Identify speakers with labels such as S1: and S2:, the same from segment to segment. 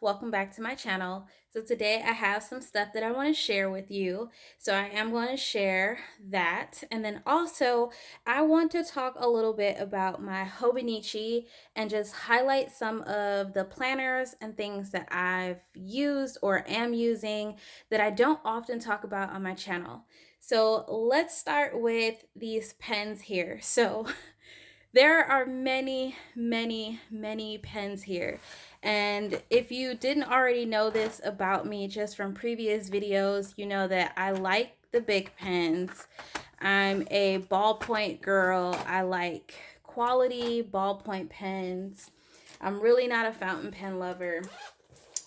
S1: welcome back to my channel. So today I have some stuff that I want to share with you. So I am going to share that, and then also I want to talk a little bit about my Hobonichi and just highlight some of the planners and things that I've used or am using that I don't often talk about on my channel. So let's start with these pens here. So there are many pens here. And if you didn't already know this about me just from previous videos, you know that I like the big pens. I'm a ballpoint girl. I like quality ballpoint pens. I'm really not a fountain pen lover.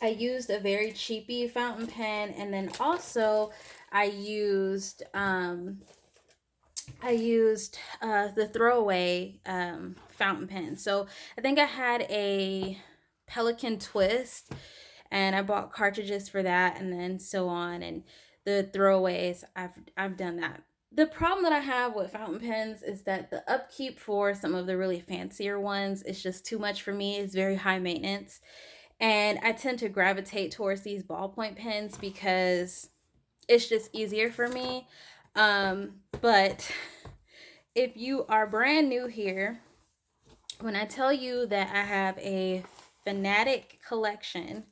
S1: I used a very cheapy fountain pen, and then also I used the throwaway fountain pen. So I think I had a Pelican Twist, and I bought cartridges for that, and then so on. And the throwaways, I've done that. The problem that I have with fountain pens is that the upkeep for some of the really fancier ones is just too much for me. It's very high maintenance, and I tend to gravitate towards these ballpoint pens because it's just easier for me. But if you are brand new here, when I tell you that I have a fanatic collection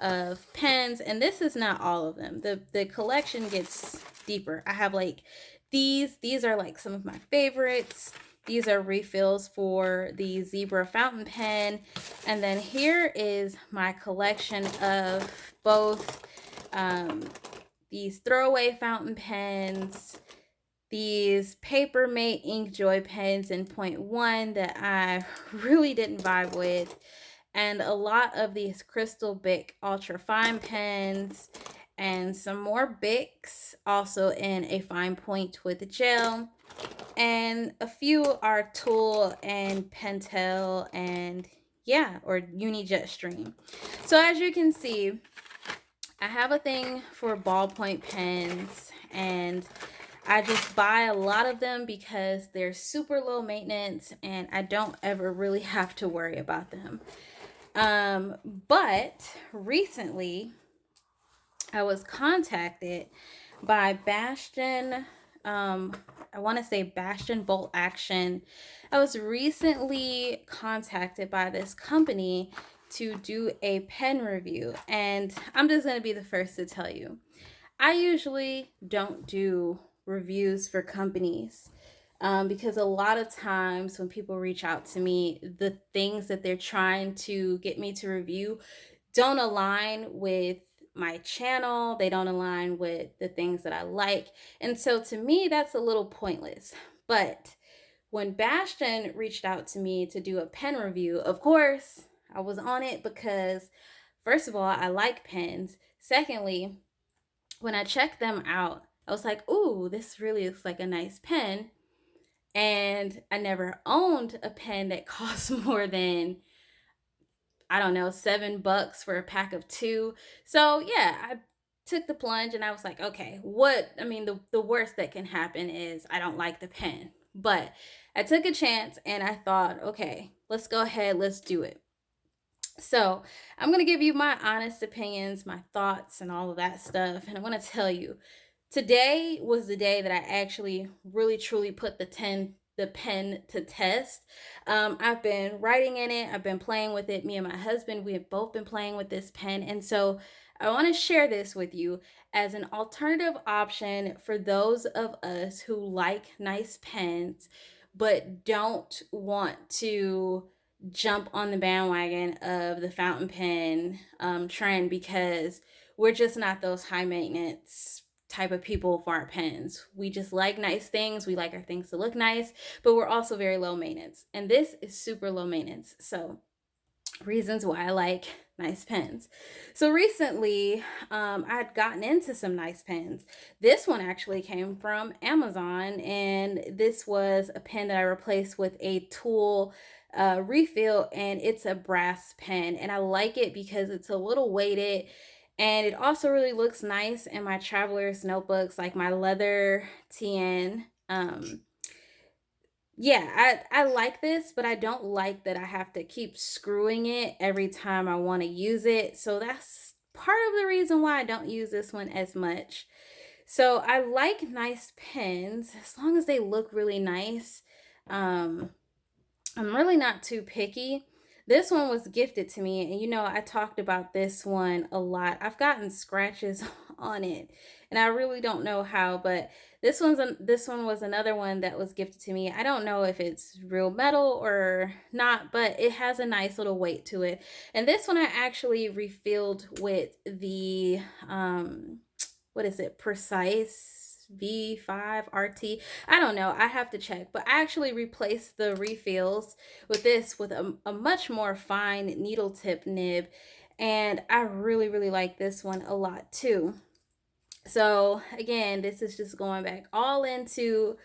S1: of pens, and this is not all of them, the collection gets deeper. I have like these are like some of my favorites. These are refills for the zebra fountain pen, and then here is my collection of both these throwaway fountain pens, these Paper Mate Ink Joy pens in .1 that I really didn't vibe with, and a lot of these Crystal Bic Ultra Fine pens, and some more Bics also in a fine point with gel, and a few are Tool and Pentel and yeah, or Unijet Stream. So as you can see, I have a thing for ballpoint pens, and I just buy a lot of them because they're super low maintenance and I don't ever really have to worry about them. But recently I was contacted by Bastion. I want to say Bastion Bolt Action. I was recently contacted by this company to do a pen review, and I'm just going to be the first to tell you, I usually don't do reviews for companies because a lot of times when people reach out to me, the things that they're trying to get me to review don't align with my channel. They don't align with the things that I like. And so to me, that's a little pointless. But when Bastion reached out to me to do a pen review, of course, I was on it because, first of all, I like pens. Secondly, when I checked them out, I was like, ooh, this really looks like a nice pen. And I never owned a pen that costs more than, I don't know, $7 for a pack of two. So yeah, I took the plunge and I was like, okay, the worst that can happen is I don't like the pen. But I took a chance and I thought, okay, let's go ahead, let's do it. So I'm going to give you my honest opinions, my thoughts, and all of that stuff. And I want to tell you, today was the day that I actually really truly put the pen to test. I've been writing in it. I've been playing with it. Me and my husband, we have both been playing with this pen. And so I want to share this with you as an alternative option for those of us who like nice pens, but don't want to jump on the bandwagon of the fountain pen trend because we're just not those high maintenance type of people for our pens. We just like nice things. We like our things to look nice, but we're also very low maintenance. And this is super low maintenance. So reasons why I like nice pens. So recently, I'd gotten into some nice pens. This one actually came from Amazon, and this was a pen that I replaced with a Tool refill, and it's a brass pen, and I like it because it's a little weighted, and it also really looks nice in my traveler's notebooks, like my leather TN yeah, I like this, but I don't like that I have to keep screwing it every time I want to use it. So that's part of the reason why I don't use this one as much. So I like nice pens as long as they look really nice. Um, I'm really not too picky. This one was gifted to me, and I talked about this one a lot. I've gotten scratches on it, and I really don't know how, but this one was another one that was gifted to me. I don't know if it's real metal or not, but it has a nice little weight to it. And this one I actually refilled with the what is it? Precise V5 RT. I don't know. I have to check. But I actually replaced the refills with this with a much more fine needle tip nib. And I really, really like this one a lot too. So again, this is just going back all into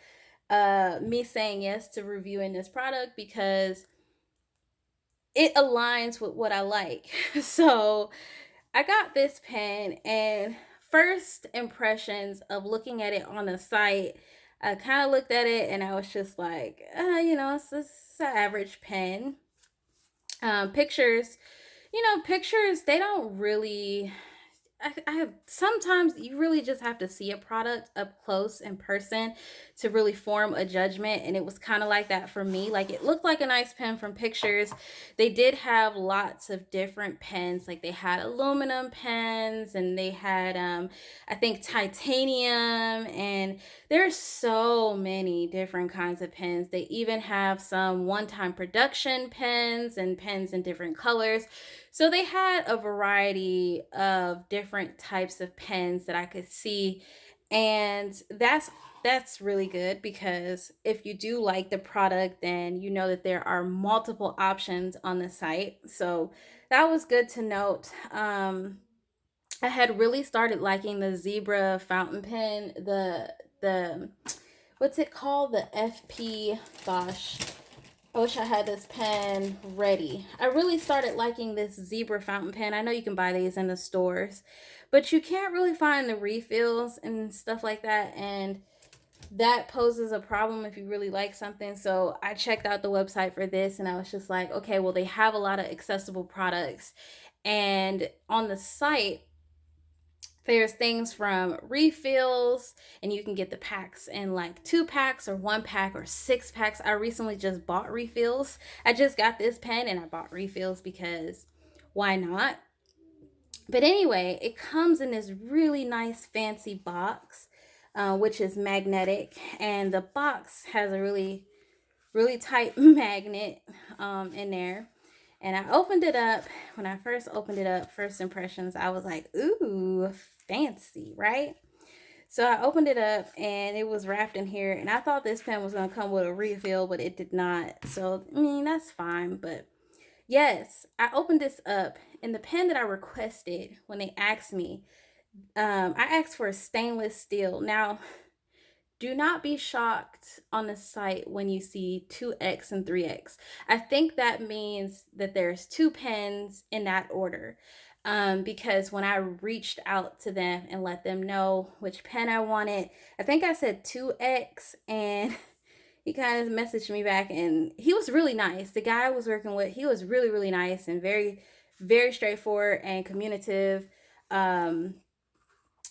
S1: me saying yes to reviewing this product because it aligns with what I like. So I got this pen, and first impressions of looking at it on the site, I kind of looked at it and I was just like, it's an average pen. Pictures, pictures, they don't really I have sometimes you really just have to see a product up close in person to really form a judgment. And it was kind of like that for me. Like it looked like a nice pen from pictures. They did have lots of different pens. Like they had aluminum pens and they had I think titanium, and there's so many different kinds of pens. They even have some one-time production pens and pens in different colors. So they had a variety of different types of pens that I could see, and that's really good because if you do like the product, then you know that there are multiple options on the site. So that was good to note. I had really started liking the zebra fountain pen, the what's it called? The FP. Gosh, I wish I had this pen ready. I really started liking this zebra fountain pen. I know you can buy these in the stores, but you can't really find the refills and stuff like that. And that poses a problem if you really like something. So I checked out the website for this and I was just like, okay, well, they have a lot of accessible products. And on the site, there's things from refills, and you can get the packs in like 2 packs or 1 pack or 6 packs. I recently just bought refills. I just got this pen and I bought refills because why not? But anyway, it comes in this really nice fancy box, which is magnetic, and the box has a really really tight magnet in there. And I opened it up. When I first opened it up, first impressions, I was like, ooh, fancy, right? So I opened it up and it was wrapped in here. And I thought this pen was going to come with a refill, but it did not. So, I mean, that's fine. But yes, I opened this up, and the pen that I requested when they asked me, I asked for a stainless steel. Now, do not be shocked on the site when you see 2X and 3X. I think that means that there's two pens in that order. Because when I reached out to them and let them know which pen I wanted, I think I said 2X, and he kind of messaged me back, and he was really nice. The guy I was working with, he was really, really nice and very, very straightforward and communicative. Um,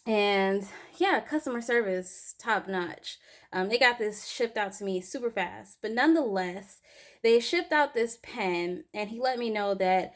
S1: and yeah, customer service top notch. They got this shipped out to me super fast, but nonetheless, they shipped out this pen, and he let me know that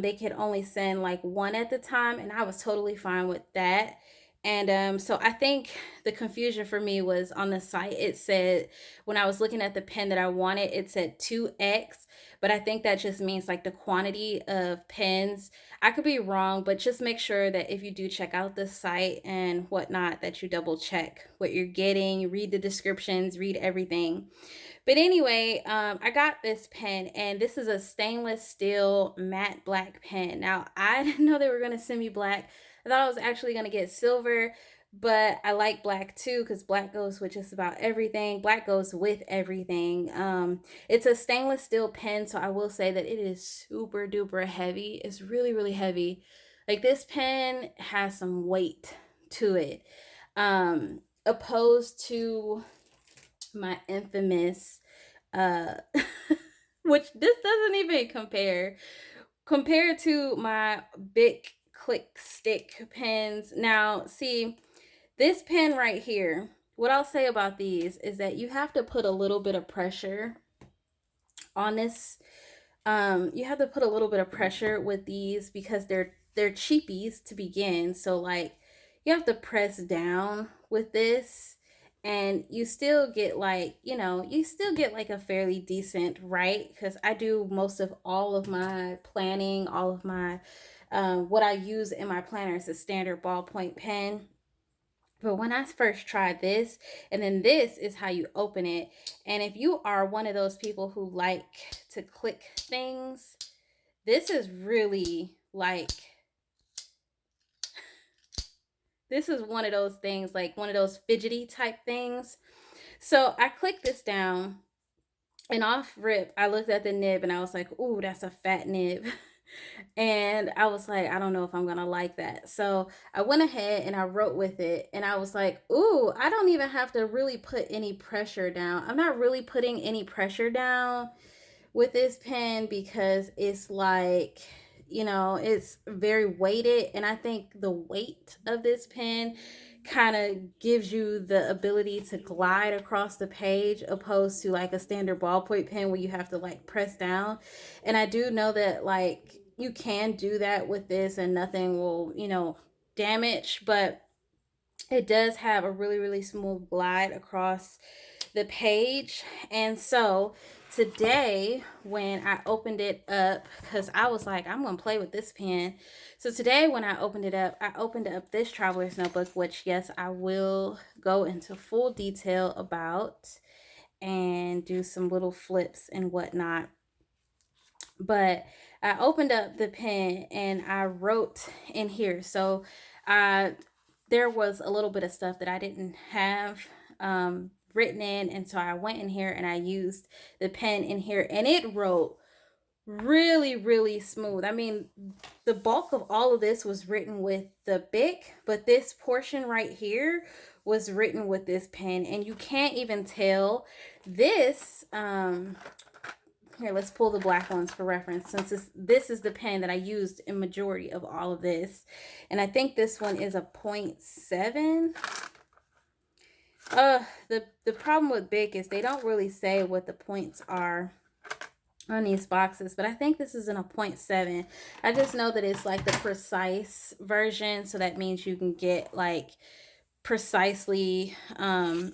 S1: they could only send like one at the time, and I was totally fine with that. And so I think the confusion for me was on the site. It said when I was looking at the pen that I wanted, it said 2X, but I think that just means like the quantity of pens. I could be wrong, but just make sure that if you do check out the site and whatnot, that you double check what you're getting, read the descriptions, read everything. But anyway, I got this pen, and this is a stainless steel matte black pen. Now, I didn't know they were going to send me black. I thought I was actually going to get silver, but I like black too because black goes with just about everything. Black goes with everything. It's a stainless steel pen, so I will say that it is super duper heavy. It's really, really heavy. Like this pen has some weight to it. Opposed to my infamous uh which this doesn't even compare compared to my big click stick pens. Now, see, this pen right here, what I'll say about these is that you have to put a little bit of pressure on this. You have to put a little bit of pressure with these because they're cheapies to begin. So like you have to press down with this, and you still get like, you still get like a fairly decent right, because I do most of all of my planning, all of my what I use in my planner is a standard ballpoint pen. But when I first tried this, and then this is how you open it. And if you are one of those people who like to click things, this is really like, this is one of those things, like one of those fidgety type things. So I clicked this down, and off rip, I looked at the nib and I was like, ooh, that's a fat nib. And I was like, I don't know if I'm gonna like that. So I went ahead and I wrote with it, and I was like, ooh, I don't even have to really put any pressure down. I'm not really putting any pressure down with this pen because it's like, it's very weighted, and I think the weight of this pen kind of gives you the ability to glide across the page, opposed to like a standard ballpoint pen where you have to like press down. And I do know that like you can do that with this and nothing will, damage, but it does have a really, really smooth glide across the page. And so today, when I opened it up, because I was like, I'm going to play with this pen. So today, when I opened it up, I opened up this traveler's notebook, which, yes, I will go into full detail about and do some little flips and whatnot. But I opened up the pen and I wrote in here. So I there was a little bit of stuff that I didn't have written in, and so I went in here and I used the pen in here, and it wrote really, really smooth. I mean, the bulk of all of this was written with the Bic, but this portion right here was written with this pen, and you can't even tell this. Here, let's pull the black ones for reference, since this is the pen that I used in majority of all of this. And I think this one is a 0.7. The problem with Bic is they don't really say what the points are on these boxes, but I think this is in a 0.7. I just know that it's like the precise version, so that means you can get like precisely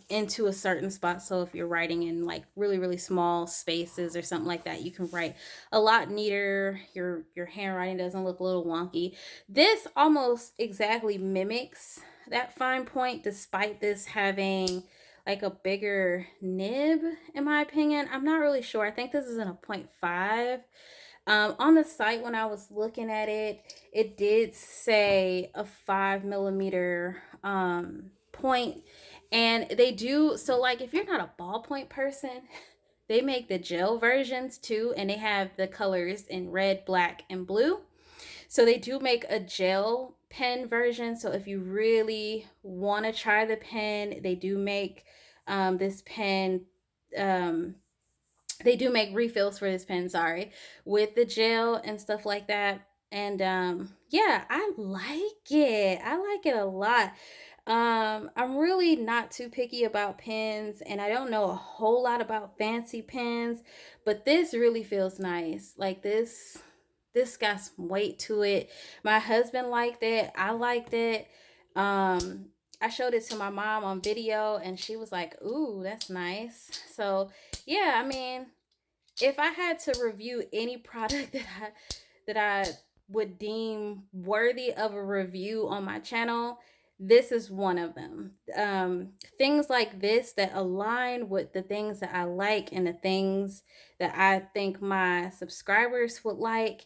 S1: into a certain spot. So if you're writing in like really, really small spaces or something like that, you can write a lot neater. Your handwriting doesn't look a little wonky. This almost exactly mimics that fine point, despite this having like a bigger nib, in my opinion. I'm not really sure. I think this is in a 0.5. On the site, when I was looking at it, it did say a 5 millimeter point. And they do, so like if you're not a ballpoint person, they make the gel versions too, and they have the colors in red, black, and blue. So they do make a gel pen version. So if you really want to try the pen, they do make this pen. Um, they do make refills for this pen, sorry, with the gel and stuff like that. And yeah, I like it. I like it a lot. I'm really not too picky about pens, and I don't know a whole lot about fancy pens, but this really feels nice. Like this got some weight to it. My husband liked it. I liked it. I showed it to my mom on video, and she was like, "Ooh, that's nice." So yeah, I mean, if I had to review any product that I would deem worthy of a review on my channel, this is one of them. Things like this that align with the things that I like and the things that I think my subscribers would like.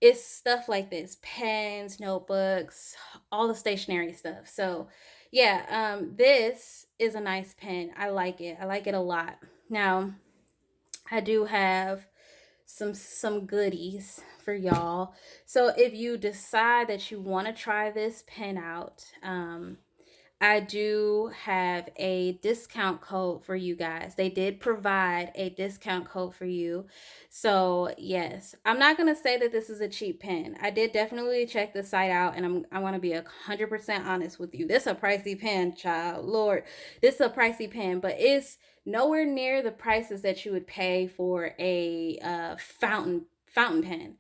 S1: It's stuff like this: pens, notebooks, all the stationery stuff. So yeah, this is a nice pen. I like it. I like it a lot. Now, I do have some goodies for y'all. So if you decide that you want to try this pen out, I do have a discount code for you guys. They did provide a discount code for you. So, yes, I'm not going to say that this is a cheap pen. I did definitely check the site out, and I want to be 100% honest with you. This is a pricey pen, child. Lord, this is a pricey pen, but it's nowhere near the prices that you would pay for a fountain pen.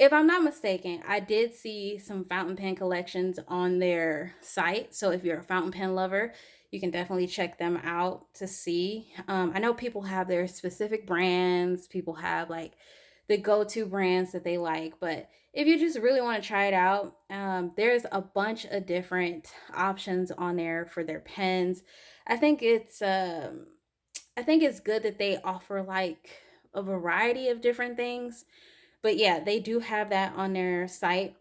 S1: If I'm not mistaken, I did see some fountain pen collections on their site. So if you're a fountain pen lover, you can definitely check them out to see. I know people have their specific brands, people have like the go to brands that they like. But if you just really want to try it out, there's a bunch of different options on there for their pens. I think it's I think it's good that they offer like a variety of different things, but yeah, they do have that on their site.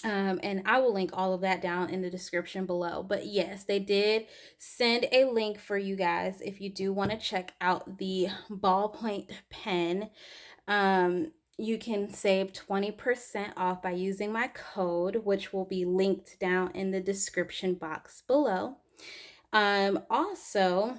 S1: And I will link all of that down in the description below. But yes, they did send a link for you guys if you do want to check out the ballpoint pen. You can save 20% off by using my code, which will be linked down in the description box below. Also,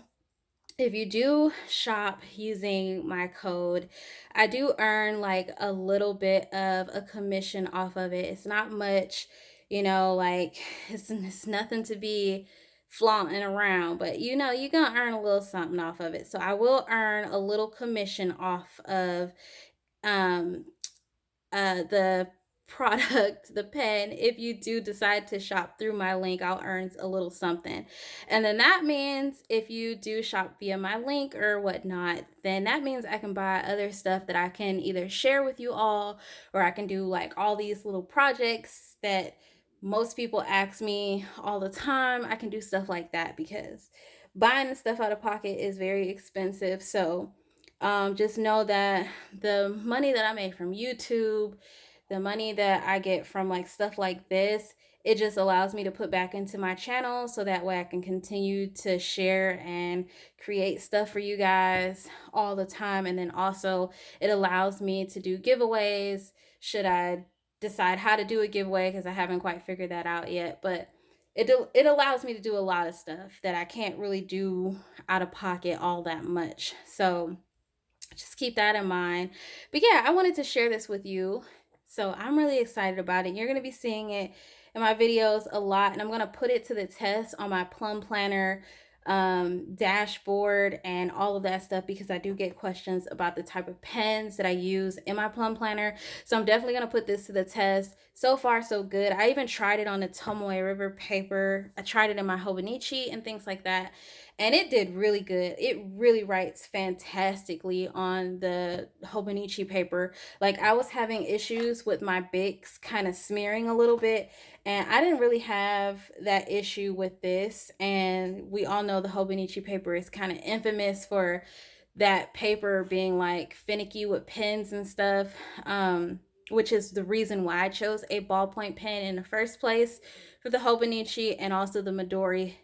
S1: if you do shop using my code, I do earn like a little bit of a commission off of it. It's not much, like it's nothing to be flaunting around, but you're gonna earn a little something off of it. So I will earn a little commission off of um the product, the pen. If you do decide to shop through my link, I'll earn a little something. And then that means if you do shop via my link or whatnot, then that means I can buy other stuff that I can either share with you all, or I can do like all these little projects that most people ask me all the time. I can do stuff like that because buying the stuff out of pocket is very expensive. So just know that the money that I make from YouTube, the money that I get from like stuff like this, it just allows me to put back into my channel so that way I can continue to share and create stuff for you guys all the time. And then also it allows me to do giveaways should I decide how to do a giveaway, because I haven't quite figured that out yet. But it allows me to do a lot of stuff that I can't really do out of pocket all that much. So just keep that in mind. But yeah, I wanted to share this with you. So I'm really excited about it. You're going to be seeing it in my videos a lot, and I'm going to put it to the test on my Plum Planner dashboard and all of that stuff, because I do get questions about the type of pens that I use in my Plum Planner. So I'm definitely going to put this to the test. So far, so good. I even tried it on the Tomoe River paper. I tried it in my Hobonichi and things like that, and it did really good. It really writes fantastically on the Hobonichi paper. Like, I was having issues with my Bics kind of smearing a little bit, and I didn't really have that issue with this. And we all know the Hobonichi paper is kind of infamous for that paper being like finicky with pens and stuff, which is the reason why I chose a ballpoint pen in the first place for the Hobonichi, and also the Midori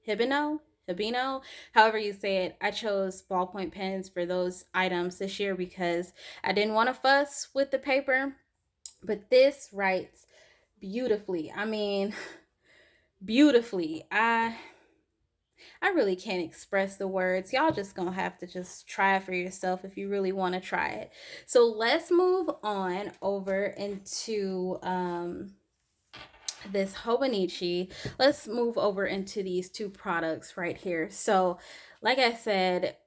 S1: Hibino. Hibino, however you say it. I chose ballpoint pens for those items this year because I didn't want to fuss with the paper. But this writes beautifully. I mean, beautifully. I really can't express the words. Y'all just gonna have to just try it for yourself if you really want to try it. So let's move on over into this Hobonichi. Let's move over into these two products right here. So like I said,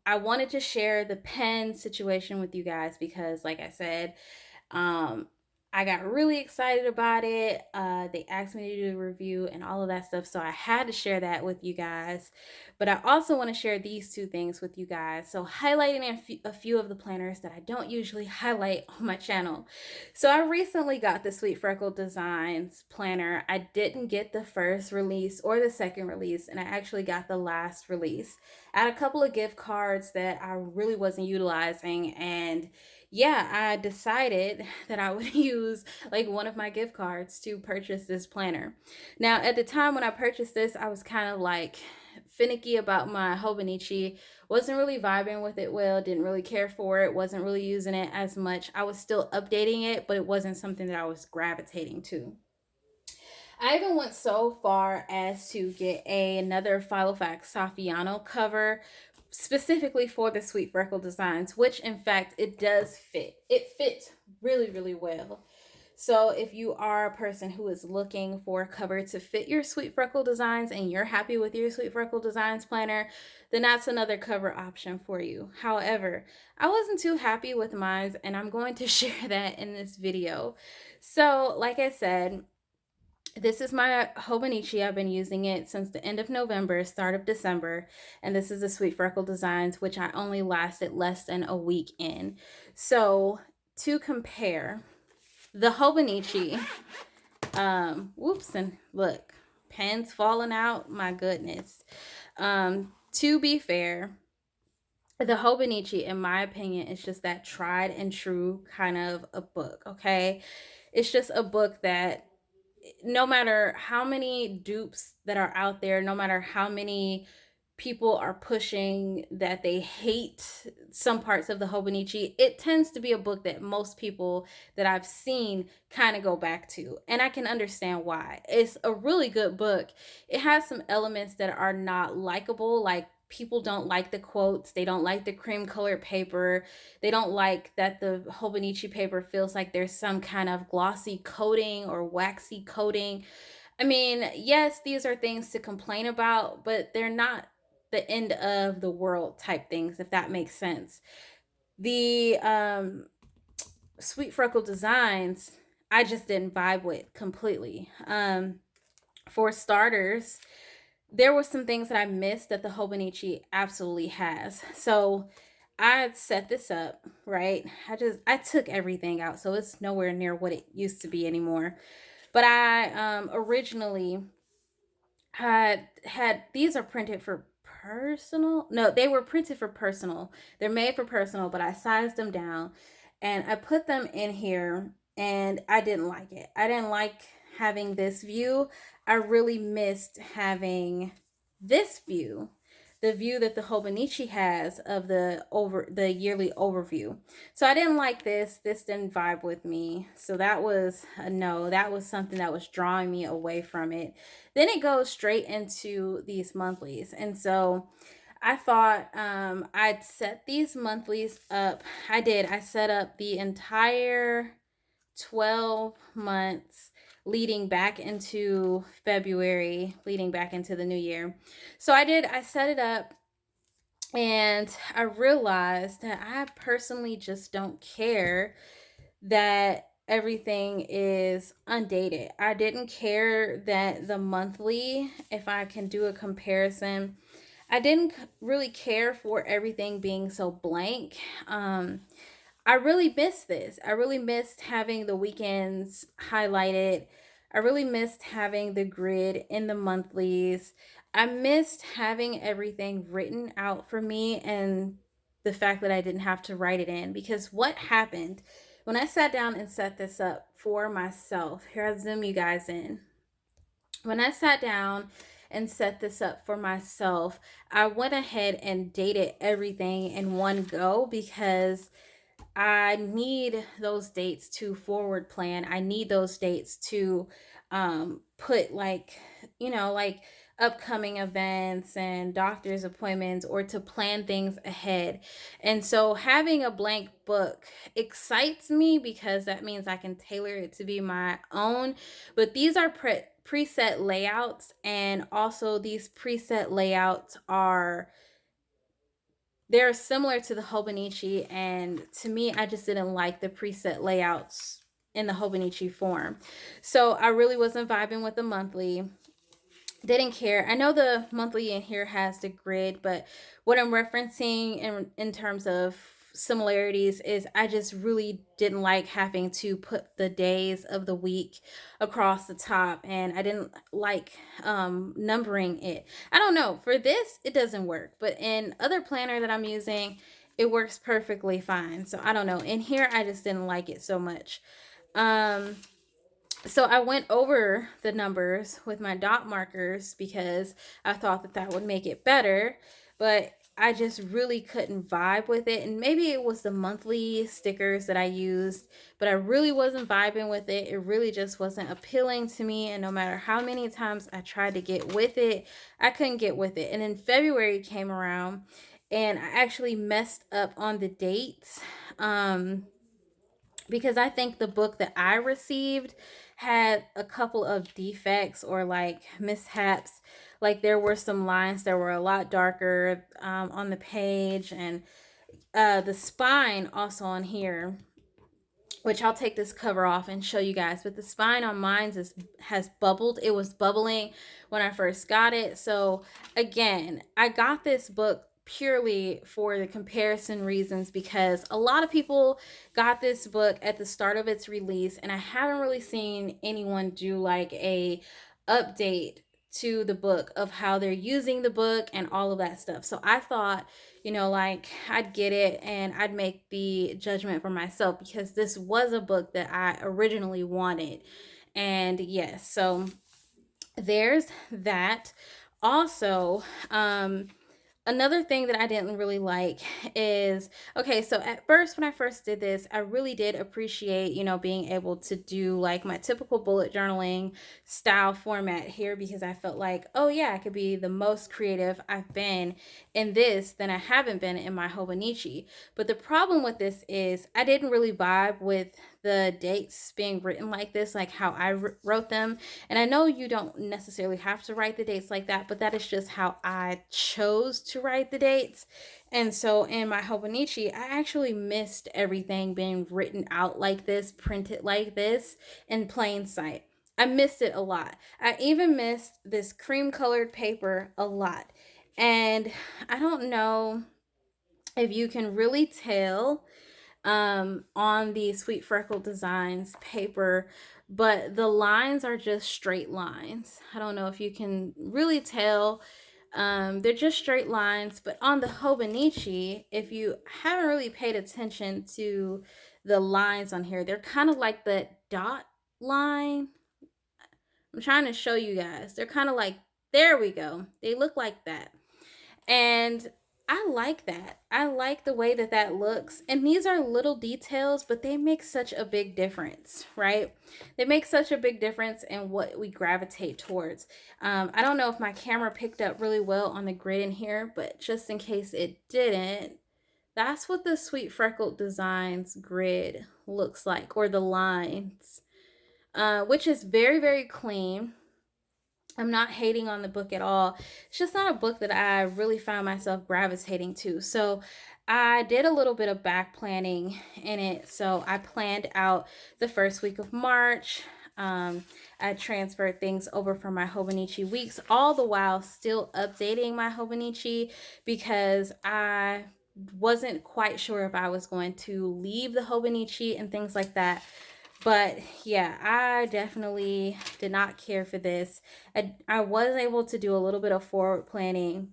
S1: I wanted to share the pen situation with you guys because, like I said, um, I got really excited about it. They asked me to do a review and all of that stuff, so I had to share that with you guys. But I also want to share these two things with you guys. So highlighting a few of the planners that I don't usually highlight on my channel. So I recently got the Sweet Freckled Designs planner. I didn't get the first release or the second release, and I actually got the last release. I had a couple of gift cards that I really wasn't utilizing, and yeah, I decided that I would use like one of my gift cards to purchase this planner. Now, at the time when I purchased this, I was kind of like finicky about my Hobonichi. Wasn't really vibing with it well, didn't really care for it, wasn't really using it as much. I was still updating it, but it wasn't something that I was gravitating to. I even went so far as to get another Filofax Saffiano cover specifically for the Sweet Freckle designs, which in fact it does fit. It fits really, really well. So if you are a person who is looking for a cover to fit your Sweet Freckle designs and you're happy with your Sweet Freckle designs planner, then that's another cover option for you. However, I wasn't too happy with mine, and I'm going to share that in this video. So like I said, this is my Hobonichi. I've been using it since the end of November, start of December, and this is the Sweet Freckle Designs, which I only lasted less than a week in. So to compare, the Hobonichi, whoops, and look, pens falling out, my goodness. To be fair, the Hobonichi, in my opinion, is just that tried and true kind of a book, okay? It's just a book that no matter how many dupes that are out there, no matter how many people are pushing that they hate some parts of the Hobonichi, it tends to be a book that most people that I've seen kind of go back to. And I can understand why. It's a really good book. It has some elements that are not likable, like people don't like the quotes, they don't like the cream colored paper, they don't like that the Hobonichi paper feels like there's some kind of glossy coating or waxy coating. I mean, yes, these are things to complain about, but they're not the end of the world type things, if that makes sense. The Sweet Freckle designs, I just didn't vibe with completely. For starters, there were some things that I missed that the Hobonichi absolutely has. So I set this up, right? I took everything out, so it's nowhere near what it used to be anymore. But I originally had these are printed for personal. No, they were printed for personal. They're made for personal, but I sized them down and I put them in here, and I didn't like it. I didn't like having this view. I really missed having this view, the view that the Hobonichi has of the yearly overview. So I didn't like this. This didn't vibe with me. So that was a no. That was something that was drawing me away from it. Then it goes straight into these monthlies. And so I thought I'd set these monthlies up. I did. I set up the entire 12 months leading back into February, leading back into the new year. So I set it up, and I realized that I personally just don't care that everything is undated. I didn't care that the monthly, if I can do a comparison, I didn't really care for everything being so blank. I really missed this. I really missed having the weekends highlighted. I really missed having the grid in the monthlies. I missed having everything written out for me, and the fact that I didn't have to write it in. Because what happened when I sat down and set this up for myself, here I zoom you guys in. When I sat down and set this up for myself, I went ahead and dated everything in one go because I need those dates to forward plan. I need those dates to put like upcoming events and doctor's appointments, or to plan things ahead. And so having a blank book excites me because that means I can tailor it to be my own. But these are preset layouts, and also these preset layouts are they're similar to the Hobonichi, and to me, I just didn't like the preset layouts in the Hobonichi form. So I really wasn't vibing with the monthly. Didn't care. I know the monthly in here has the grid, but what I'm referencing in terms of similarities is I just really didn't like having to put the days of the week across the top, and I didn't like numbering it. I don't know. For this, it doesn't work, but in other planner that I'm using, it works perfectly fine. So I don't know. In here, I just didn't like it so much. So I went over the numbers with my dot markers because I thought that that would make it better. But I just really couldn't vibe with it. And maybe it was the monthly stickers that I used, but I really wasn't vibing with it. It really just wasn't appealing to me. And no matter how many times I tried to get with it, I couldn't get with it. And then February came around and I actually messed up on the dates. Because I think the book that I received had a couple of defects or like mishaps. Like there were some lines that were a lot darker on the page, and the spine also on here, which I'll take this cover off and show you guys, but the spine on mine has bubbled. It was bubbling when I first got it. So again, I got this book purely for the comparison reasons, because a lot of people got this book at the start of its release, and I haven't really seen anyone do like a update to the book of how they're using the book and all of that stuff. So I thought, like I'd get it and I'd make the judgment for myself, because this was a book that I originally wanted. And yes, so there's that. Also, another thing that I didn't really like is, okay, so at first, when I first did this, I really did appreciate, being able to do like my typical bullet journaling style format here, because I felt like, oh yeah, I could be the most creative I've been in this than I haven't been in my Hobonichi. But the problem with this is I didn't really vibe with the dates being written like this, like how I wrote them. And I know you don't necessarily have to write the dates like that, but that is just how I chose to write the dates. And so in my Hobonichi, I actually missed everything being written out like this, printed like this in plain sight. I missed it a lot. I even missed this cream colored paper a lot. And I don't know if you can really tell on the Sweet Freckled Designs paper, but the lines are just straight lines. I don't know if you can really tell. They're just straight lines, but on the Hobonichi, if you haven't really paid attention to the lines on here, they're kind of like the dot line. I'm trying to show you guys. They're kind of like, there we go. They look like that. And I like that. I like the way that that looks. And these are little details, but they make such a big difference, right? They make such a big difference in what we gravitate towards. I don't know if my camera picked up really well on the grid in here, but just in case it didn't, that's what the Sweet Freckled Designs grid looks like, or the lines, which is very, very clean. I'm not hating on the book at all. It's just not a book that I really found myself gravitating to. So I did a little bit of back planning in it. So I planned out the first week of March. I transferred things over from my Hobonichi weeks, all the while still updating my Hobonichi, because I wasn't quite sure if I was going to leave the Hobonichi and things like that. But yeah, I definitely did not care for this. I was able to do a little bit of forward planning,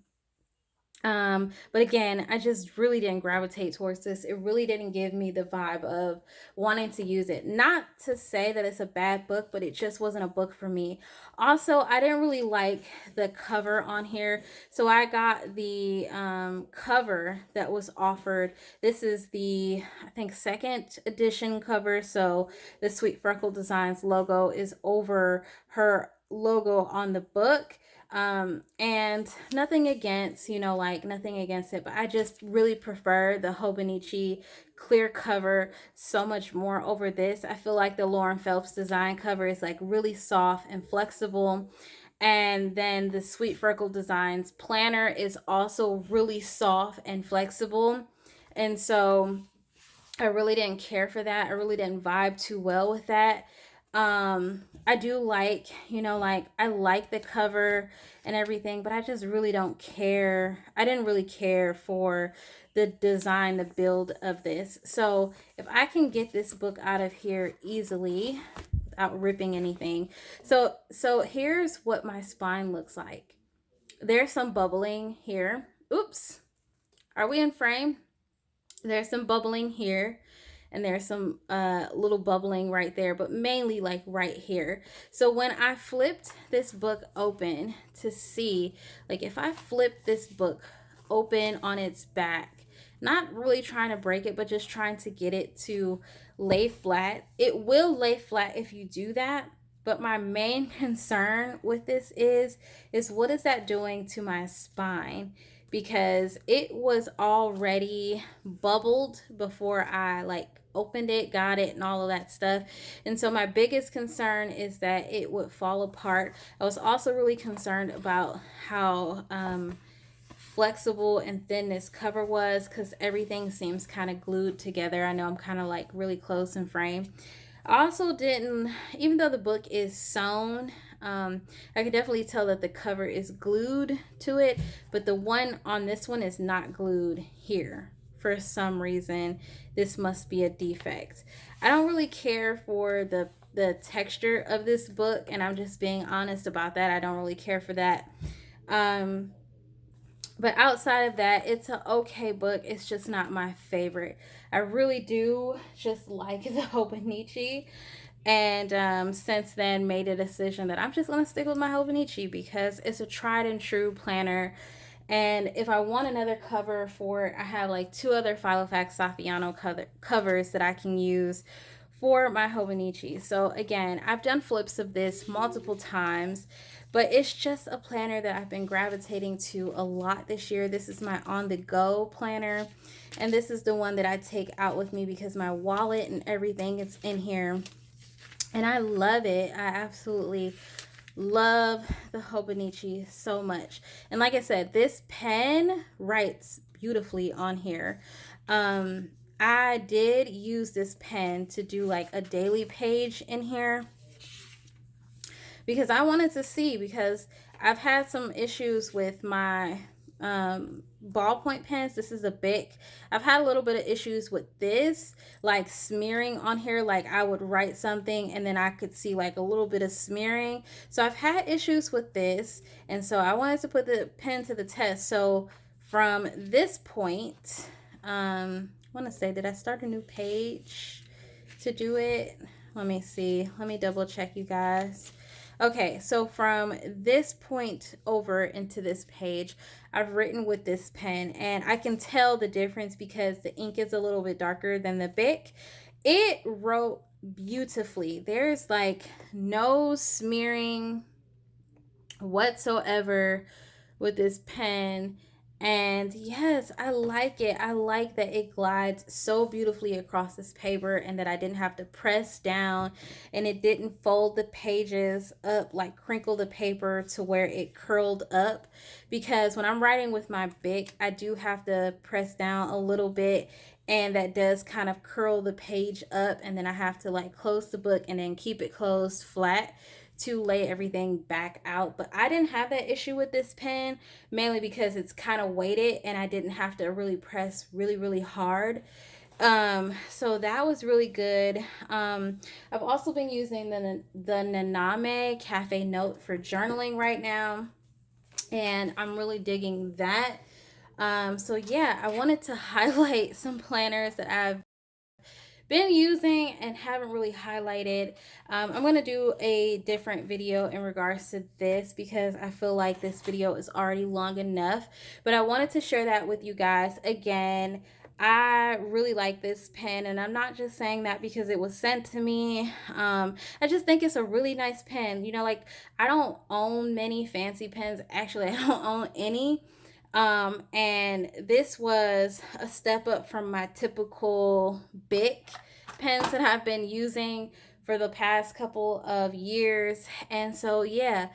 S1: but again, I just really didn't gravitate towards this. It really didn't give me the vibe of wanting to use it. Not to say that it's a bad book, but it just wasn't a book for me. Also, I didn't really like the cover on here. So I got the cover that was offered. This is the, I think, second edition cover. So the Sweet Freckle Designs logo is over her logo on the book. And nothing against, nothing against it, but I just really prefer the Hobonichi clear cover so much more over this. I feel like the Lauren Phelps design cover is like really soft and flexible. And then the Sweet Freckle Designs planner is also really soft and flexible. And so I really didn't care for that. I really didn't vibe too well with that. I do like, I like the cover and everything, but I just really don't care. I didn't really care for the design, the build of this. So if I can get this book out of here easily without ripping anything. So here's what my spine looks like. There's some bubbling here. Oops. Are we in frame? There's some bubbling here, and there's some little bubbling right there, but mainly like right here. So when I flipped this book open to see, like if I flip this book open on its back. Not really trying to break it, but just trying to get it to lay flat. It will lay flat if you do that. But my main concern with this is what is that doing to my spine? Because it was already bubbled before I like opened it, got it, and all of that stuff. And so my biggest concern is that it would fall apart. I was also really concerned about how flexible and thin this cover was, because everything seems kind of glued together. I know I'm kind of like really close in frame. I also didn't, even though the book is sewn, I could definitely tell that the cover is glued to it, but the one on this one is not glued here. For some reason, this must be a defect. I don't really care for the texture of this book, and I'm just being honest about that. I don't really care for that. Um, but outside of that, it's an okay book. It's just not my favorite. I really do just like the Hobonichi. And since then, made a decision that I'm just going to stick with my Hobonichi because it's a tried and true planner. And if I want another cover for it, I have like two other Filofax Saffiano covers that I can use for my Hobonichi. So again, I've done flips of this multiple times, but it's just a planner that I've been gravitating to a lot this year. This is my on-the-go planner, and this is the one that I take out with me because my wallet and everything is in here. And I love it. I absolutely love the Hobonichi so much. And like I said, this pen writes beautifully on here. I did use this pen to do like a daily page in here because I wanted to see, because I've had some issues with my ballpoint pens. This is a Bic. I've had a little bit of issues with this, like smearing on here. Like I would write something and then I could see like a little bit of smearing. So I've had issues with this, and so I wanted to put the pen to the test. So from this point, I want to say, did I start a new page to do it? Let me see. Let me double check, you guys. Okay, so from this point over into this page, I've written with this pen, and I can tell the difference because the ink is a little bit darker than the Bic. It wrote beautifully. There's like no smearing whatsoever with this pen. And yes, I like it. I like that it glides so beautifully across this paper, and that I didn't have to press down, and it didn't fold the pages up, like crinkle the paper to where it curled up. Because when I'm writing with my Bic, I do have to press down a little bit, and that does kind of curl the page up, and then I have to like close the book and then keep it closed flat to lay everything back out. But I didn't have that issue with this pen, mainly because it's kind of weighted and I didn't have to really press really hard. So that was really good. I've also been using the Naname Cafe Note for journaling right now, and I'm really digging that. So yeah, I wanted to highlight some planners that I've been using and haven't really highlighted. I'm going to do a different video in regards to this because I feel like this video is already long enough, but I wanted to share that with you guys. Again, I really like this pen, and I'm not just saying that because it was sent to me. I just think it's a really nice pen. You know, like I don't own many fancy pens. Actually, I don't own any. And this was a step up from my typical Bic pens that I've been using for the past couple of years. And so, yeah,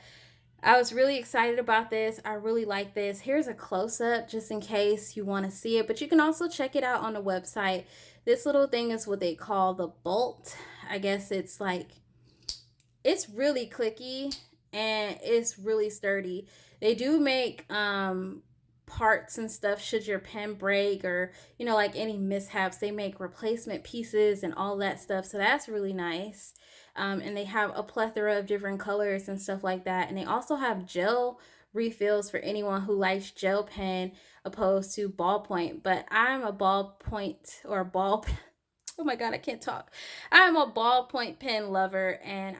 S1: I was really excited about this. I really like this. Here's a close-up just in case you want to see it, but you can also check it out on the website. This little thing is what they call the bolt. I guess it's like, it's really clicky and it's really sturdy. They do make parts and stuff should your pen break, or you know, like any mishaps. They make replacement pieces and all that stuff, so that's really nice. And they have a plethora of different colors and stuff like that, and they also have gel refills for anyone who likes gel pen opposed to ballpoint. But I'm a ballpoint or ball oh my god, I can't talk. I'm a ballpoint pen lover, and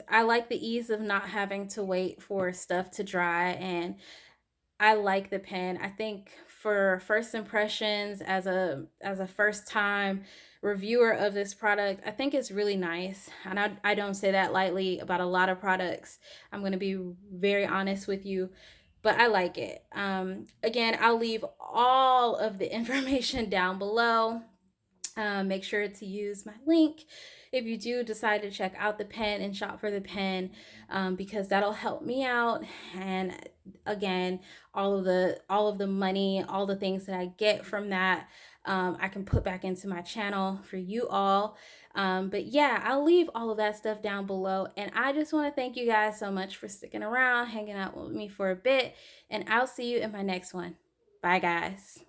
S1: I like the ease of not having to wait for stuff to dry. And I like the pen. I think for first impressions, as a first time reviewer of this product, I think it's really nice. And I don't say that lightly about a lot of products. I'm going to be very honest with you, but I like it. Again, I'll leave all of the information down below. Make sure to use my link if you do decide to check out the pen and shop for the pen, because that'll help me out. And again, all of the money, all the things that I get from that, I can put back into my channel for you all. But yeah, I'll leave all of that stuff down below. And I just want to thank you guys so much for sticking around, hanging out with me for a bit, and I'll see you in my next one. Bye, guys.